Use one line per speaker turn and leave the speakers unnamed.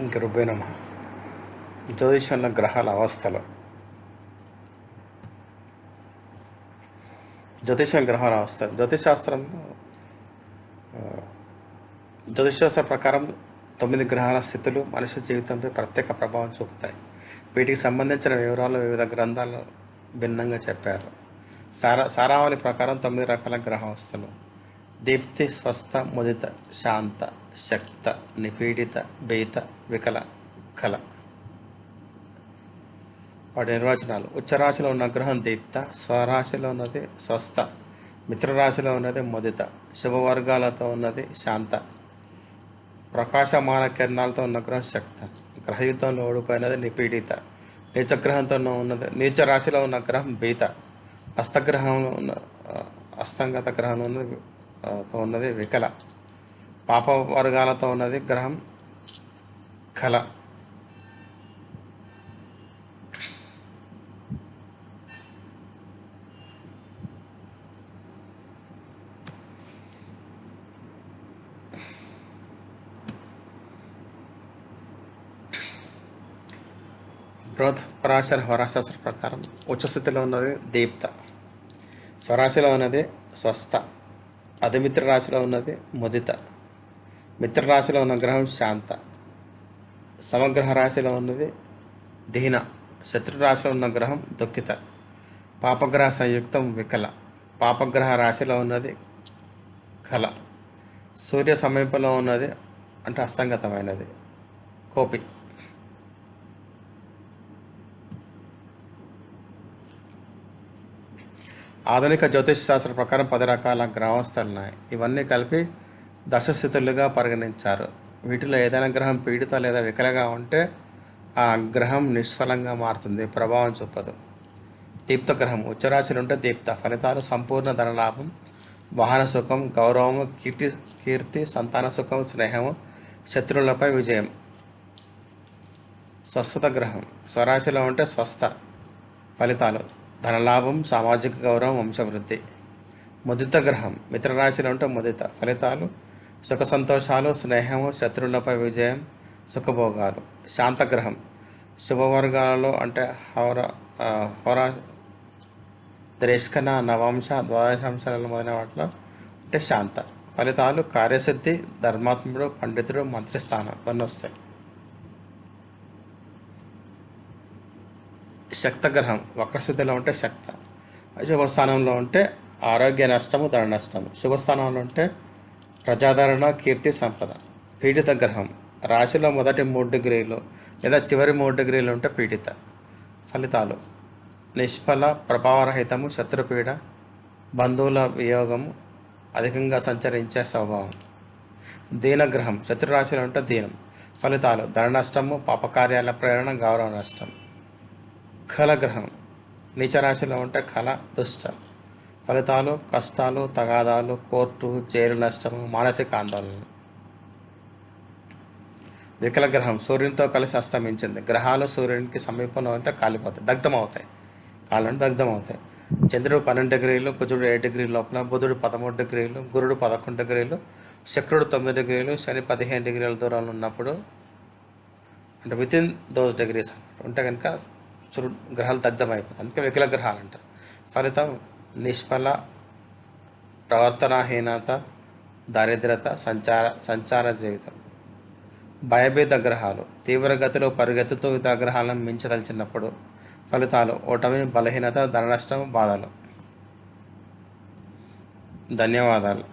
ఇంక రుబ్బేనమ్మ జ్యోతిషంలో గ్రహాల అవస్థలు. జ్యోతిషం గ్రహాల అవస్థ జ్యోతిషశాస్త్రంలో జ్యోతిషశాస్త్ర ప్రకారం 9 గ్రహాల స్థితులు మనిషి జీవితంపై ప్రత్యేక ప్రభావం చూపుతాయి. వీటికి సంబంధించిన వివరాలు వివిధ గ్రంథాల్లో భిన్నంగా చెప్పారు. సారావళి ప్రకారం 9 రకాల గ్రహావస్థలు: దీప్తి, స్వస్థ, ముదిత, శాంత, శక్త, నిపీడిత, భీత, వికల, కల. వాటి నిర్వచనాలు: ఉచ్చరాశిలో ఉన్న గ్రహం దీప్త, స్వరాశిలో ఉన్నది స్వస్థ, మిత్రరాశిలో ఉన్నది ముదిత, శుభవర్గాలతో ఉన్నది శాంత, ప్రకాశమాన కిరణాలతో ఉన్న గ్రహం శక్త, గ్రహయుద్ధంలో ఓడిపోయినది నిపీడిత, నీచ రాశిలో ఉన్న గ్రహం భీత, అస్తగ్రహంలో ఉన్న అస్తంగత గ్రహంలో ఉన్నది ఉన్నది వికల, పాప వర్గాలతో ఉన్నది గ్రహం కల. బృహత్పరాశర హోరాశాస్త్ర ప్రకారం ఉచ్చస్థితిలో ఉన్నది దీప్త, స్వరాశిలో ఉన్నది స్వస్థ, అధిమిత్ర రాశిలో ఉన్నది ముదిత, మిత్రరాశిలో ఉన్న గ్రహం శాంత, సమగ్రహ రాశిలో ఉన్నది దీన, శత్రురాశిలో ఉన్న గ్రహం దుఃఖిత, పాపగ్రహ సంయుక్తం వికల, పాపగ్రహ రాశిలో ఉన్నది కల, సూర్య సమీపంలో ఉన్నది అంటే అస్తంగతమైనది కోపి. ఆధునిక జ్యోతిష శాస్త్ర ప్రకారం 10 రకాల గ్రహావస్థలు ఉన్నాయి. ఇవన్నీ కలిపి దశస్థితులుగా పరిగణించారు. వీటిలో ఏదైనా గ్రహం పీడిత లేదా వికలగా ఉంటే ఆ గ్రహం నిష్ఫలంగా మారుతుంది, ప్రభావం చూపదు. దీప్త గ్రహం ఉచ్చరాశిలో ఉంటే దీప్త ఫలితాలు: సంపూర్ణ ధనలాభం, వాహన సుఖం, గౌరవము, కీర్తి, సంతాన సుఖం, స్నేహము, శత్రువులపై విజయం. స్వస్థత గ్రహం స్వరాశిలో ఉంటే స్వస్థ ఫలితాలు: ధనలాభం, సామాజిక గౌరవం, వంశవృద్ధి. ముదిత గ్రహం మిత్రరాశిలో ఉంటే ముదిత ఫలితాలు: సుఖ సంతోషాలు, స్నేహము, శత్రువులపై విజయం, సుఖభోగాలు. శాంతగ్రహం శుభవర్గాలలో అంటే హోరా ద్రేష్కన, నవాంశ, ద్వాదశాంశాలలో మొదలైన వాటిలో అంటే శాంత ఫలితాలు: కార్యసిద్ధి, ధర్మాత్ముడు, పండితుడు, మంత్రిస్థానం ఇవన్నీ వస్తాయి. శక్తగ్రహం వక్రస్థితిలో ఉంటే శక్త, శుభస్థానంలో ఉంటే ఆరోగ్య నష్టము, ధన నష్టము. శుభస్థానంలో ఉంటే ప్రజాదరణ, కీర్తి, సంపద. పీడిత గ్రహం రాశిలో మొదటి 3 డిగ్రీలు లేదా చివరి 3 డిగ్రీలు ఉంటే పీడిత ఫలితాలు: నిష్ఫల, ప్రభావరహితము, శత్రుపీడ, బంధువుల వియోగము, అధికంగా సంచరించే స్వభావం. దీనగ్రహం శత్రురాశిలో ఉంటే దీనం ఫలితాలు: ధన నష్టము, పాపకార్యాల ప్రేరణ, గౌరవ నష్టం. ఖలగ్రహం నీచరాశిలో ఉంటే ఖల, దుష్ట ఫలితాలు: కష్టాలు, తగాదాలు, కోర్టు, జైలు నష్టము, మానసిక ఆందోళన. వికలగ్రహం సూర్యునితో కలిసి అస్తమించింది. గ్రహాలు సూర్యునికి సమీపంలో ఉంటే కాలిపోతాయి, దగ్ధమవుతాయి, కాళ్ళని దగ్ధమవుతాయి. చంద్రుడు 12 డిగ్రీలు, కుజుడు 7 డిగ్రీల లోపల, బుధుడు 13 డిగ్రీలు, గురుడు 11 డిగ్రీలు, శుక్రుడు 9 డిగ్రీలు, శని 15 డిగ్రీల దూరంలో ఉన్నప్పుడు అంటే వితిన్ దోస్ డిగ్రీస్ ఉంటే కనుక గ్రహాలు దగ్ధమైపోతాయి. అందుకే వికల గ్రహాలు అంటారు. ఫలితం: నిష్ఫల, ప్రవర్తనాహీనత, దారిద్రత, సంచార జీవితం. భయభీత గ్రహాలు తీవ్రగతిలో పరిగెత్తుతూ ఇతర గ్రహాలను మించదలిచినప్పుడు ఫలితాలు: ఓటమి, బలహీనత, ధన నష్టం, బాధలు. ధన్యవాదాలు.